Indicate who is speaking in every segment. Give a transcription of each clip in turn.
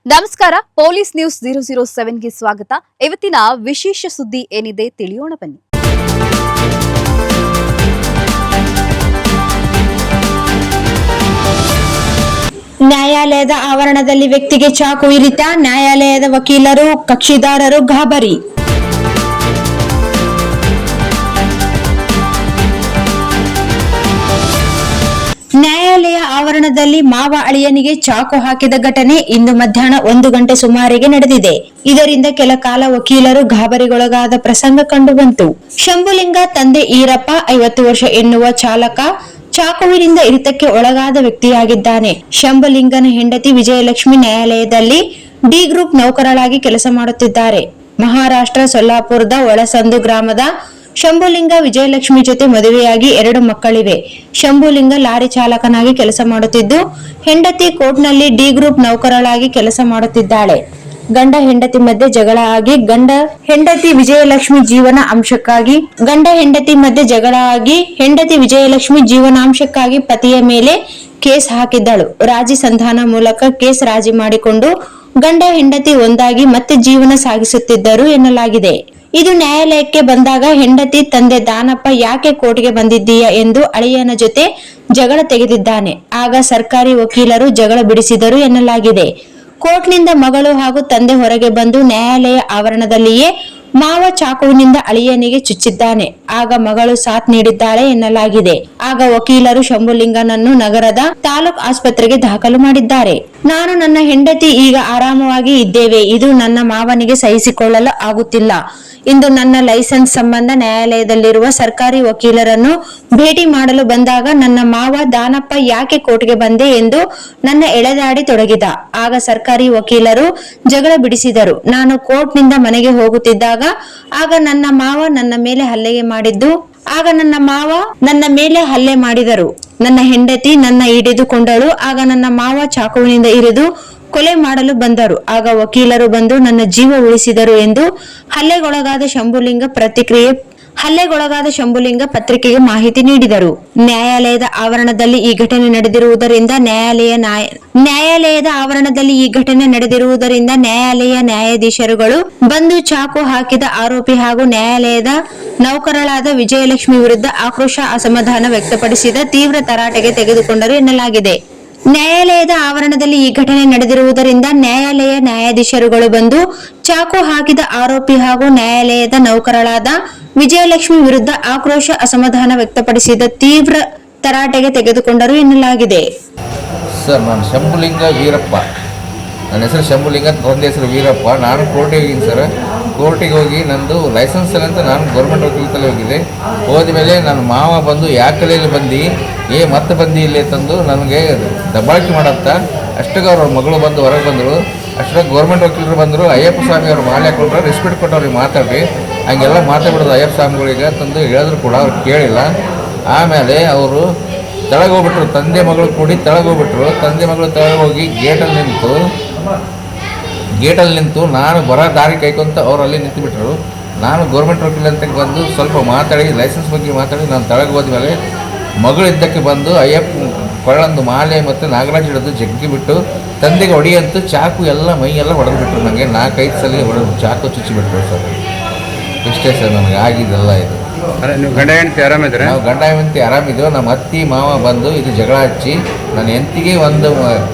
Speaker 1: ನಮಸ್ಕಾರ, police news 007ಗೆ ಸ್ವಾಗತ. ಇವತ್ತಿನ ವಿಶೇಷ ಸುದ್ದಿ ಏನಿದೆ ತಿಳಿಯೋಣ ಬನ್ನಿ.
Speaker 2: ನ್ಯಾಯಾಲಯದ ಆವರಣದಲ್ಲಿ ವ್ಯಕ್ತಿಗೆ ಚಾಕು ಇರಿತ, ನ್ಯಾಯಾಲಯದ ವಕೀಲರು ಕಕ್ಷಿದಾರರು ಗಾಬರಿ. ನ್ಯಾಯಾಲಯ ಆವರಣದಲ್ಲಿ ಮಾವ ಅಳಿಯನಿಗೆ ಚಾಕು ಹಾಕಿದ ಘಟನೆ ಇಂದು ಮಧ್ಯಾಹ್ನ 1 ಗಂಟೆ ಸುಮಾರಿಗೆ ನಡೆದಿದೆ. ಇದರಿಂದ ಕೆಲ ಕಾಲ ವಕೀಲರು ಗಾಬರಿಗೊಳಗಾದ ಪ್ರಸಂಗ ಕಂಡುಬಂತು. ಶಂಭುಲಿಂಗ ತಂದೆ ಈರಪ್ಪ 50 ವರ್ಷ ಎನ್ನುವ ಚಾಲಕ ಚಾಕುವಿನಿಂದ ಇರಿತಕ್ಕೆ ಒಳಗಾದ ವ್ಯಕ್ತಿಯಾಗಿದ್ದಾನೆ. ಶಂಭುಲಿಂಗನ ಹೆಂಡತಿ ವಿಜಯಲಕ್ಷ್ಮಿ ನ್ಯಾಯಾಲಯದಲ್ಲಿ ಡಿ ಗ್ರೂಪ್ ನೌಕರಳಾಗಿ ಕೆಲಸ ಮಾಡುತ್ತಿದ್ದಾರೆ. ಮಹಾರಾಷ್ಟ್ರ ಸೊಲ್ಲಾಪುರದ ಒಳಸಂದು ಗ್ರಾಮದ ಶಂಭುಲಿಂಗ ವಿಜಯಲಕ್ಷ್ಮಿ ಜೊತೆ ಮದುವೆಯಾಗಿ 2 ಮಕ್ಕಳಿವೆ. ಶಂಭುಲಿಂಗ ಲಾರಿ ಚಾಲಕನಾಗಿ ಕೆಲಸ ಮಾಡುತ್ತಿದ್ದು, ಹೆಂಡತಿ ಕೋರ್ಟ್ನಲ್ಲಿ ಡಿ ಗ್ರೂಪ್ ನೌಕರಳಾಗಿ ಕೆಲಸ ಮಾಡುತ್ತಿದ್ದಾಳೆ. ಗಂಡ ಹೆಂಡತಿ ಮಧ್ಯೆ ಜಗಳ ಆಗಿ ಹೆಂಡತಿ ವಿಜಯಲಕ್ಷ್ಮಿ ಜೀವನಾಂಶಕ್ಕಾಗಿ ಪತಿಯ ಮೇಲೆ ಕೇಸ್ ಹಾಕಿದ್ದಳು. ರಾಜಿ ಸಂಧಾನ ಮೂಲಕ ಕೇಸ್ ರಾಜಿ ಮಾಡಿಕೊಂಡು ಗಂಡ ಹೆಂಡತಿ ಒಂದಾಗಿ ಮತ್ತೆ ಜೀವನ ಸಾಗಿಸುತ್ತಿದ್ದರು ಎನ್ನಲಾಗಿದೆ. ಇದು ನ್ಯಾಯಾಲಯಕ್ಕೆ ಬಂದಾಗ ಹೆಂಡತಿ ತಂದೆ ದಾನಪ್ಪ ಯಾಕೆ ಕೋರ್ಟ್ಗೆ ಬಂದಿದ್ದೀಯಾ ಎಂದು ಅಳಿಯನ ಜೊತೆ ಜಗಳ ತೆಗೆದಿದ್ದಾನೆ. ಆಗ ಸರ್ಕಾರಿ ವಕೀಲರು ಜಗಳ ಬಿಡಿಸಿದರು ಎನ್ನಲಾಗಿದೆ. ಕೋರ್ಟ್ನಿಂದ ಮಗಳು ಹಾಗೂ ತಂದೆ ಹೊರಗೆ ಬಂದು ನ್ಯಾಯಾಲಯ ಆವರಣದಲ್ಲಿಯೇ ಮಾವ ಚಾಕುವಿನಿಂದ ಅಳಿಯನಿಗೆ ಚುಚ್ಚಿದ್ದಾನೆ. ಆಗ ಮಗಳು ಸಾಥ್ ನೀಡಿದ್ದಾಳೆ ಎನ್ನಲಾಗಿದೆ. ಆಗ ವಕೀಲರು ಶಂಭುಲಿಂಗನನ್ನು ನಗರದ ತಾಲೂಕ್ ಆಸ್ಪತ್ರೆಗೆ ದಾಖಲು ಮಾಡಿದ್ದಾರೆ. ನಾನು ನನ್ನ ಹೆಂಡತಿ ಈಗ ಆರಾಮವಾಗಿ ಇದ್ದೇವೆ. ಇದು ನನ್ನ ಮಾವನಿಗೆ ಸಹಿಸಿಕೊಳ್ಳಲು ಆಗುತ್ತಿಲ್ಲ. ಇಂದು ನನ್ನ ಲೈಸೆನ್ಸ್ ಸಂಬಂಧ ನ್ಯಾಯಾಲಯದಲ್ಲಿರುವ ಸರ್ಕಾರಿ ವಕೀಲರನ್ನು ಭೇಟಿ ಮಾಡಲು ಬಂದಾಗ ನನ್ನ ಮಾವ ದಾನಪ್ಪ ಯಾಕೆ ಕೋರ್ಟ್ಗೆ ಬಂದೆ ಎಂದು ನನ್ನ ಎಳೆದಾಡಿ ತೊಡಗಿದ. ಆಗ ಸರ್ಕಾರಿ ವಕೀಲರು ಜಗಳ ಬಿಡಿಸಿದರು. ನಾನು ಕೋರ್ಟ್ನಿಂದ ಮನೆಗೆ ಹೋಗುತ್ತಿದ್ದಾಗ ಆಗ ನನ್ನ ಮಾವ ನನ್ನ ಮೇಲೆ ಹಲ್ಲೆ ಮಾಡಿದರು. ನನ್ನ ಹೆಂಡತಿ ನನ್ನ ಹಿಡಿದುಕೊಂಡಳು. ಆಗ ನನ್ನ ಮಾವ ಚಾಕುವಿನಿಂದ ಇರಿದು ಕೊಲೆ ಮಾಡಲು ಬಂದರು. ಆಗ ವಕೀಲರು ಬಂದು ನನ್ನ ಜೀವ ಉಳಿಸಿದರು ಎಂದು ಹಲ್ಲೆಗೊಳಗಾದ ಶಂಭುಲಿಂಗ ಪತ್ರಿಕೆಗೆ ಮಾಹಿತಿ ನೀಡಿದರು. ನ್ಯಾಯಾಲಯದ ಆವರಣದಲ್ಲಿ ಈ ಘಟನೆ ನಡೆದಿರುವುದರಿಂದ ನ್ಯಾಯಾಲಯ ನ್ಯಾಯಾಧೀಶರುಗಳು ಬಂದು ಚಾಕು ಹಾಕಿದ ಆರೋಪಿ ಹಾಗೂ ನ್ಯಾಯಾಲಯದ ನೌಕರಳಾದ ವಿಜಯಲಕ್ಷ್ಮಿ ವಿರುದ್ಧ ಆಕ್ರೋಶ ಅಸಮಾಧಾನ ವ್ಯಕ್ತಪಡಿಸಿದ ತೀವ್ರ ತರಾಟೆಗೆ ತೆಗೆದುಕೊಂಡರು ಎನ್ನಲಾಗಿದೆ. ನ್ಯಾಯಾಲಯದ ಆವರಣದಲ್ಲಿ ಈ ಘಟನೆ ನಡೆದಿರುವುದರಿಂದ ನ್ಯಾಯಾಲಯ ನ್ಯಾಯಾಧೀಶರುಗಳು ಬಂದು ಚಾಕು ಹಾಕಿದ ಆರೋಪಿ ಹಾಗೂ ನ್ಯಾಯಾಲಯದ ನೌಕರಳಾದ ವಿಜಯಲಕ್ಷ್ಮಿ ವಿರುದ್ಧ ಆಕ್ರೋಶ ಅಸಮಾಧಾನ ವ್ಯಕ್ತಪಡಿಸಿದ ತೀವ್ರ ತರಾಟೆಗೆ ತೆಗೆದುಕೊಂಡರು ಎನ್ನಲಾಗಿದೆ.
Speaker 3: ಸರ್, ನಾನು ಶಂಭುಲಿಂಗ ವೀರಪ್ಪ. ನನ್ನ ಹೆಸರು ಶಂಭುಲಿಂಗ, ತಂದೆ ಹೆಸರು ವೀರಪ್ಪ. ನಾನು ಕೋರ್ಟಿಗೆ ಹೋಗಿದ್ದೀನಿ ಸರ್. ಕೋರ್ಟಿಗೆ ಹೋಗಿ ನಂದು ಲೈಸೆನ್ಸ್ ಅಂತ ನಾನು ಗೌರ್ಮೆಂಟ್ ವಕೀಲತಲ್ಲಿ ಹೋಗಿದ್ದೆ. ಹೋದ್ಮೇಲೆ ನನ್ನ ಮಾವ ಬಂದು ಯಾಕಲೆಯಲ್ಲಿ ಬಂದು ಮತ್ತೆ ಬಂದು ಇಲ್ಲಿ ತಂದು ನನಗೆ ದಬ್ಬಾಳಿಕೆ ಮಾಡತ್ತ. ಅಷ್ಟಾಗ ಅವ್ರ ಮಗಳು ಬಂದು ಹೊರಗೆ ಬಂದರು. ಅಷ್ಟಾಗ ಗೌರ್ಮೆಂಟ್ ವಕೀಲರು ಬಂದರು. ಅಯ್ಯಪ್ಪ ಸ್ವಾಮಿ ಅವ್ರು ಮಾಲೆ ಹಾಕೊಂಡ್ರೆ ರೆಸ್ಪೆಕ್ಟ್ ಕೊಟ್ಟು ಅವ್ರಿಗೆ ಮಾತಾಡ್ರಿ. ಹಂಗೆಲ್ಲ ಮಾತಾಡ್ಬಿಡೋದು ಅಯ್ಯಪ್ಪ ಸ್ವಾಮಿಗಳಿಗೆ ತಂದು ಹೇಳಿದ್ರು ಕೂಡ ಅವ್ರು ಕೇಳಿಲ್ಲ. ಆಮೇಲೆ ಅವರು ತೆಳಗೆ ಹೋಗ್ಬಿಟ್ರು. ತಂದೆ ಮಗಳು ಕೂಡಿ ತೆಳಗೆ ಹೋಗ್ಬಿಟ್ರು. ತಂದೆ ಮಗಳು ತೆಳಗೆ ಹೋಗಿ ಗೇಟಲ್ಲಿ ನಿಂತು ನಾನು ಬರೋ ದಾರಿ ಕೈಕೊಂತ ಅವರಲ್ಲಿ ನಿಂತುಬಿಟ್ರು. ನಾನು ಗೌರ್ಮೆಂಟ್ ವಕೀಲ ಅಂತ ಬಂದು ಸ್ವಲ್ಪ ಮಾತಾಡಿ ಲೈಸೆನ್ಸ್ ಬಗ್ಗೆ ಮಾತಾಡಿ ನಾನು ತೆಳಗೆ ಹೋದ್ಮೇಲೆ ಮಗಳಿದ್ದಕ್ಕೆ ಬಂದು ಅಯ್ಯಪ್ಪ ಕೊಳ್ಳಂದು ಮಾಲೆ ಮತ್ತು ನಾಗರಾಜ್ ಹಿಡಿದು ಜಗ್ಗಿ ಬಿಟ್ಟು ತಂದೆಗೆ ಹೊಡಿಯಂತೂ ಚಾಕು ಎಲ್ಲ ಮೈಯೆಲ್ಲ ಹೊಡೆದ್ಬಿಟ್ರು. ನನಗೆ 4-5 ಸಲ ಹೊಡೆದು ಚಾಕು ಚುಚ್ಚಿಬಿಟ್ರು ಸರ್. ಇಷ್ಟೇ ಸರ್ ನನಗೆ ಆಗಿದ್ದೆಲ್ಲ ಇದು.
Speaker 4: ನೀವು ಗಂಡ ಹೆಂಡತಿ ಆರಾಮಿದ್ರೆ?
Speaker 3: ನಾವು ಗಂಡ ಹೆಂಡತಿ ಆರಾಮಿದ್ದೆವು. ನಮ್ಮ ಅತ್ತಿ ಮಾವ ಬಂದು ಇದು ಜಗಳ ಹಚ್ಚಿ ನನ್ನ ಹೆಂಡತಿಗೆ ಒಂದು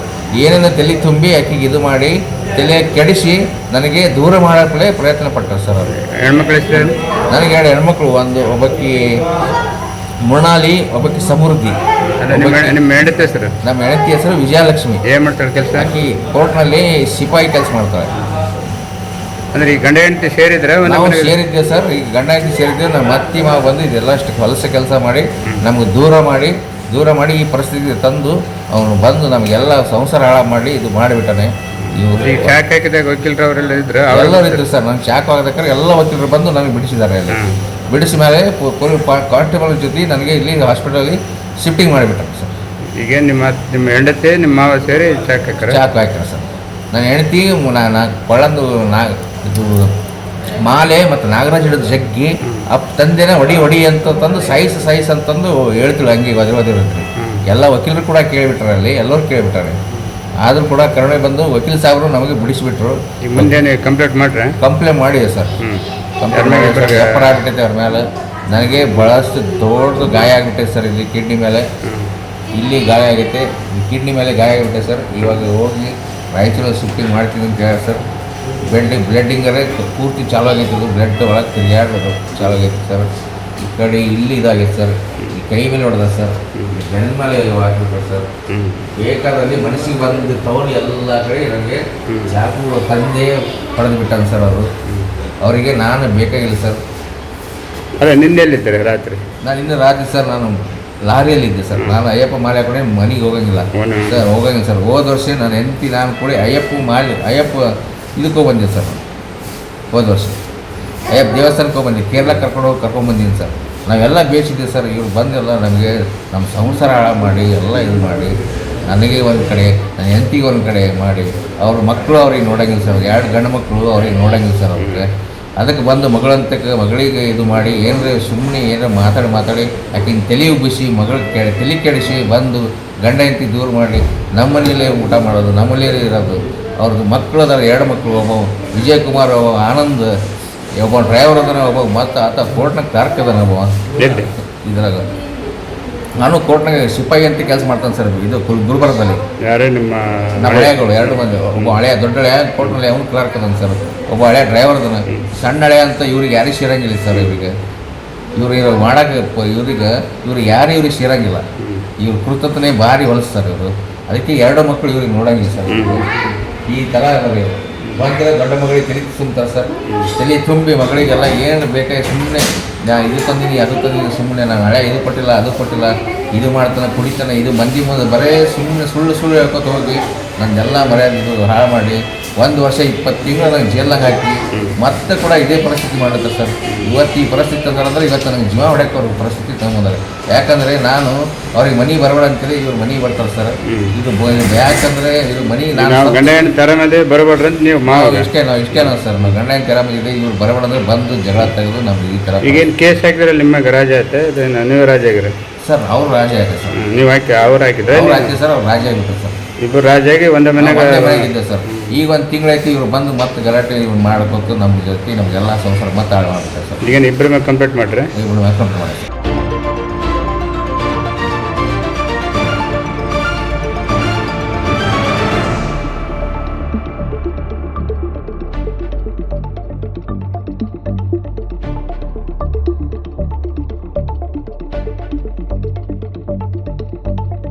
Speaker 3: ಏನೇನೋ ತಲೆ ತುಂಬಿ ಆಕೆಗೆ ಇದು ಮಾಡಿ ತಲೆ ಕೆಡಿಸಿ ನನಗೆ ದೂರ ಮಾಡೋಕ್ಕೆ ಪ್ರಯತ್ನ ಪಟ್ಟರು ಸರ್ ಅವರು.
Speaker 4: ಹೆಣ್ಮಕ್ಳು ಹೆಸರು?
Speaker 3: ನನಗೆ 2 ಹೆಣ್ಮಕ್ಳು. ಒಬ್ಬಾಕಿ ಮೃಣಾಲಿ, ಒಬ್ಬಾಕಿ ಸಮೃದ್ಧಿ.
Speaker 4: ನಿಮ್ಮ ಹೆಂಡತಿ ಹೆಸರು?
Speaker 3: ನಮ್ಮ ಹೆಂಡತಿ ಹೆಸರು ವಿಜಯಲಕ್ಷ್ಮಿ.
Speaker 4: ಏನು ಮಾಡ್ತಾಳೆ ಕೆಲಸ?
Speaker 3: ಆಕೆ ಕೋರ್ಟ್ನಲ್ಲಿ ಸಿಪಾಯಿ ಕೆಲಸ ಮಾಡ್ತಾಳೆ.
Speaker 4: ಅಂದರೆ ಈ ಗಂಡ ಹೆಂಡತಿ ಸೇರಿದ್ರೆ?
Speaker 3: ನಾವು ಸೇರಿದ್ದೆ ಸರ್. ಈಗ ಗಂಡ ಹೆಂಡತಿ ಸೇರಿದ್ದೆ. ನಮ್ಮ ಅತ್ತಿ ಮಾವ ಬಂದು ಇದೆಲ್ಲ ಅಷ್ಟು ಹೊಲಸ ಕೆಲಸ ಮಾಡಿ ನಮಗೆ ದೂರ ಮಾಡಿ ಈ ಪರಿಸ್ಥಿತಿಗೆ ತಂದು ಅವನು ಬಂದು ನಮಗೆಲ್ಲ ಸಂಸಾರ ಹಾಳು ಮಾಡಿ ಇದು ಮಾಡಿಬಿಟ್ಟಾನೆ. ಇವರು
Speaker 4: ಚಾಕ್ ಹಾಕಿದಾಗ ವಕೀಲರು ಅವರೆಲ್ಲ ಇದ್ರು?
Speaker 3: ಎಲ್ಲರೂ ಇದ್ರು ಸರ್. ನಾನು ಚಾಕು ಹಾಕಿದ್ರೆ ಎಲ್ಲ ವಕೀಲರು ಬಂದು ನನಗೆ ಬಿಡಿಸಿದ್ದಾರೆ. ಅಲ್ಲಿ ಬಿಡಿಸಿ ಮೇಲೆ ಕಾನ್ಸ್ಟೇಬಲ್ ಜೊತೆ ನನಗೆ ಇಲ್ಲಿ ಹಾಸ್ಪಿಟಲಲ್ಲಿ ಶಿಫ್ಟಿಂಗ್ ಮಾಡಿಬಿಟ್ಟಾರೆ ಸರ್.
Speaker 4: ಈಗ ನಿಮ್ಮ ಹೆಂಡತಿ ನಿಮ್ಮ ಮಾವ ಸೇರಿ ಚಾಕು
Speaker 3: ಹಾಕ್ಯಾರ ಸರ್. ನನ್ನ ಹೆಂಡತಿ ಕೊಳ್ಳಂದು ಇದು ಮಾಲೆ ಮತ್ತು ನಾಗರಾಜ್ ಹಿಡಿದು ಜಗ್ಗಿ ತಂದೆನ ಹೊಡಿ ಅಂತ ತಂದು ಸೈಸ್ ಅಂತಂದು ಹೇಳ್ತಿಳು. ಹಂಗೆ ಒದಿರೋದಿರುತ್ತೆ. ಎಲ್ಲ ವಕೀಲರು ಕೂಡ ಕೇಳಿಬಿಟ್ರೆ, ಅಲ್ಲಿ ಎಲ್ಲರೂ ಕೇಳಿಬಿಟ್ಟಾರೆ. ಆದರೂ ಕೂಡ ಕರುಣೆ ಬಂದು ವಕೀಲ ಸಾಹೇಬರು ನಮಗೆ ಬಿಡಿಸಿಬಿಟ್ರು.
Speaker 4: ಈಗ ಮುಂದೆ ನೀವು ಕಂಪ್ಲೇಂಟ್ ಮಾಡ್ರೆ?
Speaker 3: ಕಂಪ್ಲೇಂಟ್ ಮಾಡಿದೆ ಸರ್. ಕಂಪ್ಲೇಂಟ್ ಮಾಡಿ ಸರ್, ವ್ಯಾಪಾರ ಆಗ್ಬಿಟ್ಟೈತೆ ಅವ್ರ ಮೇಲೆ. ನನಗೆ ಭಾಳಷ್ಟು ದೊಡ್ಡ ಗಾಯ ಆಗಿಬಿಟ್ಟೈತೆ ಸರ್. ಇಲ್ಲಿ ಕಿಡ್ನಿ ಮೇಲೆ, ಇಲ್ಲಿ ಗಾಯ ಆಗೈತೆ, ಕಿಡ್ನಿ ಮೇಲೆ ಗಾಯ ಆಗಿಬಿಟ್ಟೆ ಸರ್. ಇವಾಗ ಹೋಗಿ ರಾಯಚೂರಲ್ಲಿ ಶಿಫ್ಟಿಂಗ್ ಮಾಡ್ತೀನಿ ಅಂತ ಹೇಳಿ ಸರ್. ಬ್ಲಡ್ಡಿಂಗರೇ ಪೂರ್ತಿ ಚಾಲು ಆಗೈತೆ, ಅದು ಬ್ಲಡ್ ಒಳಗೆ ತಿರುಗಾಡೋದು ಚಾಲು ಆಗೈತೆ ಸರ್. ಈ ಕಡೆ ಇಲ್ಲಿ ಇದಾಗೈತೆ ಸರ್, ಈ ಕೈ ಮೇಲೆ ಹೊಡೆದ ಸರ್, ಬೆನ್ನ ಮೇಲೆ ಹಾಕಿಬಿಟ್ರೆ ಸರ್. ಬೇಕಾದಲ್ಲಿ ಮನಸ್ಸಿಗೆ ಬಂದು ತಗೊಂಡು ಎಲ್ಲ ಕಡೆ ನನಗೆ ಚಾಕು ತಂದೆ ಹೊಡೆದು ಬಿಟ್ಟಾನೆ ಸರ್ ಅವರು. ಅವರಿಗೆ ನಾನು ಬೇಕಾಗಿಲ್ಲ ಸರ್.
Speaker 4: ಅದೇ ನಿನ್ನೆ ಎಲ್ಲಿದ್ದಾರೆ ರಾತ್ರಿ?
Speaker 3: ನಾನು ಇನ್ನು ರಾತ್ರಿ ಸರ್ ನಾನು ಲಾರಿಯಲ್ಲಿದ್ದೆ ಸರ್. ನಾನು ಅಯ್ಯಪ್ಪ ಮಾಲೆ ಹಾಕೊಂಡೆ ಮನೆಗೆ ಹೋಗಂಗಿಲ್ಲ ಸರ್, ಹೋಗಂಗಿಲ್ಲ ಸರ್. ಹೋದ ವರ್ಷ ನಾನು ಹೆಂಡತಿ ನಾನು ಕೂಡ ಅಯ್ಯಪ್ಪ ಇದಕ್ಕೆ ಬಂದೆ ಸರ್. ಹೋದ ವರ್ಷ ಅಯ್ಯಪ್ಪ ದೇವಸ್ಥಾನಕ್ಕೆ ಬಂದೆ, ಕೇರಳ ಕರ್ಕೊಂಡ್ಬಂದೀನಿ ಸರ್. ನಾವೆಲ್ಲ ಬೇಯಿಸಿದ್ದೀವಿ ಸರ್. ಇವ್ರು ಬಂದೆಲ್ಲ ನಮಗೆ ನಮ್ಮ ಸಂಸಾರ ಹಾಳು ಮಾಡಿ ಎಲ್ಲ ಇದು ಮಾಡಿ, ನನಗೆ ಒಂದು ಕಡೆ, ನನ್ನ ಹೆಂಡತಿಗೆ ಒಂದು ಕಡೆ ಮಾಡಿ, ಅವ್ರ ಮಕ್ಕಳು ಅವ್ರಿಗೆ ನೋಡಂಗಿಲ್ಲ ಸರ್. 2 ಗಂಡು ಮಕ್ಕಳು ಅವ್ರಿಗೆ ನೋಡಂಗಿಲ್ಲ ಸರ್ ಅವ್ರಿಗೆ. ಅದಕ್ಕೆ ಬಂದು ಮಗಳಿಗೆ ಇದು ಮಾಡಿ ಏನರ ಸುಮ್ಮನೆ ಏನಾರ ಮಾತಾಡಿ ಆಕಿನ ತಲೆ ಉಬ್ಬಿಸಿ ತಲೆ ಕೆಡಿಸಿ ಬಂದು ಗಂಡ ಹೆಂಡತಿ ದೂರ ಮಾಡಿ ನಮ್ಮನೇಲೇ ಊಟ ಮಾಡೋದು, ನಮ್ಮನೇಲೇ ಇರೋದು. ಅವ್ರದ್ದು ಮಕ್ಕಳು ಅದಾರ, 2 ಮಕ್ಕಳು. ಒಬ್ಬ ವಿಜಯಕುಮಾರ್, ಒಬ್ಬ ಆನಂದ್, ಒಬ್ಬ ಡ್ರೈವರ್ ಅದನ, ಒಬ್ಬ ಮತ್ತು ಆತ ಕೋರ್ಟ್ನಾಗ ಕ್ಲಾರ್ಕ್ ಅದಾನ ಒಬ್ಬ. ಇದ್ರಾಗ ನಾನು ಕೋರ್ಟ್ನಾಗ ಸಿಪಾಯಿ ಅಂತ ಕೆಲಸ ಮಾಡ್ತಾನೆ ಸರ್. ಇದು ಗುಲ್ಬರ್ಗದಲ್ಲಿ.
Speaker 4: ಯಾರೇ ನಮ್ಮ
Speaker 3: ಹಳೆಯಗಳು 2 ಮಂದಿ. ಒಬ್ಬ ಹಳೆಯ ದೊಡ್ಡ ಹಳೆಯ ಕೋರ್ಟ್ನಲ್ಲಿ ಅವನು ಕ್ಲಾರ್ಕ್ ಅದಾನ ಸರ್. ಒಬ್ಬ ಹಳೆಯ ಡ್ರೈವರ್ ಅದನ. ಸಣ್ಣ ಹಳೆಯ ಅಂತ ಇವ್ರಿಗೆ ಯಾರಿಗೆ ಸೇರಂಗಿಲ್ಲ ಸರ್. ಇವ್ರು ಮಾಡೋಕೆ ಇವ್ರಿಗೆ ಯಾರು ಇವ್ರಿಗೆ ಸೇರಂಗಿಲ್ಲ. ಇವ್ರ ಕೃತಜ್ಞತೆ ಭಾರಿ ಹೊಲಿಸ್ತಾರೆ ಇವರು. ಅದಕ್ಕೆ 2 ಮಕ್ಕಳು ಇವ್ರಿಗೆ ನೋಡಂಗಿಲ್ಲ ಸರ್. ಈ ಥರ ಬಂದರೆ ದೊಡ್ಡ ಮಗಳಿಗೆ ತಲೆ ತುಂಬ್ತಾರೆ ಸರ್. ತಲೆ ತುಂಬಿ ಮಗಳಿಗೆಲ್ಲ ಏನು ಬೇಕಾಗಿ ಸುಮ್ಮನೆ ನಾನು ಇದು ತಂದೀನಿ ಅದು ತಂದೀನಿ, ಸುಮ್ಮನೆ ನಾನು ಹಳೆ ಇದು ಕೊಟ್ಟಿಲ್ಲ ಅದು ಕೊಟ್ಟಿಲ್ಲ, ಇದು ಮಾಡ್ತಾನೆ ಕುಡಿತಾನೆ, ಇದು ಮಂದಿ ಮುಂದೆ ಬರೇ ಸುಮ್ಮನೆ ಸುಳ್ಳು ಹೇಳ್ಕೊತ ಹೋಗಿ ನಂದೆಲ್ಲ ಮರ್ಯಾದೆ ಇದು ಹಾಳು ಮಾಡಿ 1 ವರ್ಷ 20 ತಿಂಗಳು ನಂಗೆ ಜೈಲ್ನಾಗ ಹಾಕಿ ಮತ್ತೆ ಕೂಡ ಇದೇ ಪರಿಸ್ಥಿತಿ ಮಾಡುತ್ತೆ ಸರ್. ಇವತ್ತು ಈ ಪರಿಸ್ಥಿತಿ ಅಂದ್ರೆ ಇವತ್ತು ನನಗೆ ಜೀವ ಹೊಡೆಯೋಕೆ ಅವ್ರಿಗೆ ಪರಿಸ್ಥಿತಿ ತಗೊಂಬಂದಾರೆ. ಯಾಕಂದರೆ ನಾನು ಅವ್ರಿಗೆ ಮನೆ ಬರಬೇಡ ಅಂತೇಳಿ ಇವ್ರು ಮನೆಗೆ ಬರ್ತಾರೆ ಸರ್. ಇದು ಯಾಕಂದರೆ ಇದು ಮನೆ ನಾನು
Speaker 4: ಗಂಡ ಹೆಣ್ಣು ತರ ಮೇಲೆ ಬರಬೇಡ್ರಿ ಅಂತ ನೀವು
Speaker 3: ಇಷ್ಟೇ ನಾವು ಸರ್. ನಾವು ಗಂಡ ಹೆಣ್ಣು ತೆರ ಮೇಲೆ ಇವ್ರು ಬರಬೇಡ ಅಂದ್ರೆ ಬಂದು ಜಗಳ ತೆಗೆದು ನಮ್ಗೆ ಈ ಥರ.
Speaker 4: ಈಗೇನು ಕೇಸ್ ಹಾಕಿದ್ರೆ ನಿಮಗೆ ರಾಜ ಆಯ್ತೆ, ನೀವು ರಾಜ ಆಗಿರಿ
Speaker 3: ಸರ್? ಅವ್ರು ರಾಜ ಆಯ್ತು ಸರ್.
Speaker 4: ನೀವು ಹಾಕಿ ಅವ್ರು ಹಾಕಿದ್ರೆ
Speaker 3: ಸರ್, ಅವ್ರು ರಾಜ ಆಗಿಬಿಟ್ಟು ಸರ್.
Speaker 4: ಇಬ್ಬರು ರಾಜ ಆಗಿ ಒಂದೇ
Speaker 3: ಮನೆಯಾಗಿದ್ದೆ ಸರ್. ಈಗ 1 ತಿಂಗಳಾಯ್ತು ಇವ್ರು ಬಂದು ಮತ್ತೆ ಗಲಾಟೆ ಇವ್ರು ಮಾಡ್ಬೇಕು ನಮ್ಮ ಜೊತೆ, ನಮಗೆಲ್ಲ ಸಂಸಾರ ಮತ್ತೆ ಹಾಳು ಮಾಡ್ತಾರೆ ಸರ್.
Speaker 4: ಈಗ ಇಬ್ಬರ ಮೇಲೆ ಕಂಪ್ಲೇಂಟ್ ಮಾಡ್ರಿ?
Speaker 3: ಇಬ್ಬರು ಮೇಲೆ ಕಂಪ್ಲೇಂಟ್ ಮಾಡಿ ಸರ್.